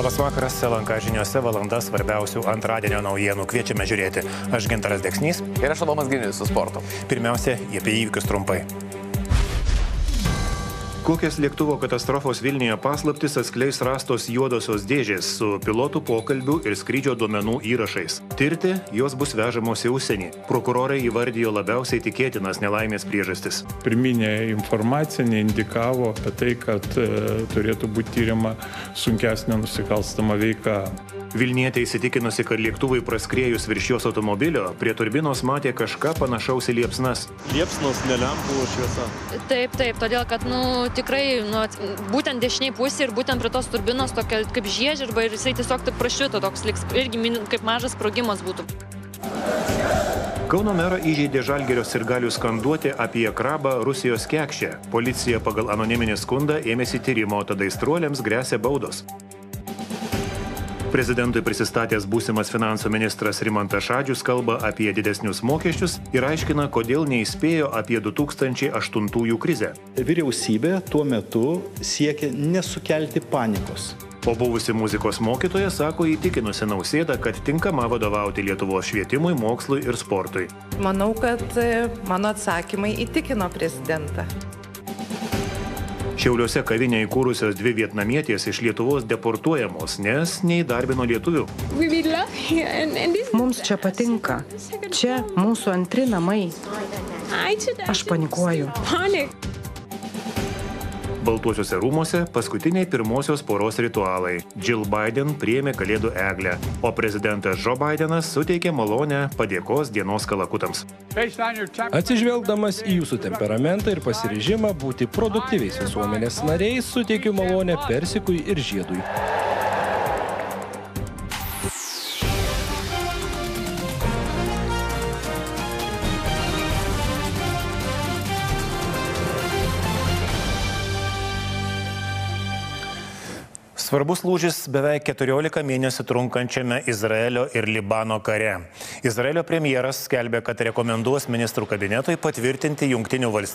Labas vakaras, LNK žiniuose valanda svarbiausių antradienio naujienų. Kviečiame žiūrėti. Aš Gintaras Deksnys. Ir aš Adomas Grinius su sportu. Pirmiausia, apie įvykius trumpai. Kokias lėktuvo katastrofos Vilniuje paslaptis atskleis rastos juodosios dėžės su pilotų pokalbių ir skrydžio duomenų įrašais. Tirti jos bus vežamos į užsienį. Prokurorai įvardijo labiausiai tikėtinas nelaimės priežastis. Pirminė informacija neindikavo apie tai, kad turėtų būti tyrima sunkesnė nusikalstama veika. Vilnietė įsitikinusi, kad lėktuvui praskriejus virš jos automobilio, prie turbinos matė kažką panašaus į liepsnas. Liepsnos ne lempų šviesa. Taip, tikrai, būtent dešiniai pusė ir būtent prie tos turbinos tokia kaip žiežirba ir jisai tiesiog taip prašvito, toks irgi kaip mažas sprogimas būtų. Kauno merą įžeidė Žalgirio sirgalių skanduotė apie krabą Rusijos kekšę. Policija pagal anoniminį skundą ėmėsi tyrimo, tada aistruoliams gresia baudos. Prezidentui prisistatęs būsimas finansų ministras Rimantas Šadžius kalba apie didesnius mokesčius ir aiškina, kodėl neįspėjo apie 2008 krizę. Vyriausybė tuo metu siekė nesukelti panikos. O buvusi muzikos mokytoja sako įtikinusi Nausėdą, kad tinkama vadovauti Lietuvos švietimui, mokslui ir sportui. Manau, kad mano atsakymai įtikino prezidentą. Šiauliuose kavinę įkūrusios dvi vietnamietės iš Lietuvos deportuojamos, nes neįdarbino lietuvių. Mums čia patinka. Čia mūsų antri namai. Aš panikuoju. Baltuosiuose rūmuose paskutiniai pirmosios poros ritualai. Jill Biden priėmė kalėdų eglę, o prezidentas Joe Bidenas suteikė malonę padėkos dienos kalakutams. Atsižvelgdamas į jūsų temperamentą ir pasiryžimą būti produktyviais visuomenės nariais, suteikiu malonę persikui ir žiedui. Svarbus lūžis beveik 14 mėnesių trunkančiame Izraelio ir Libano kare. Izraelio premjeras skelbė, kad rekomenduos ministrų kabinetui patvirtinti Jungtinių valstijų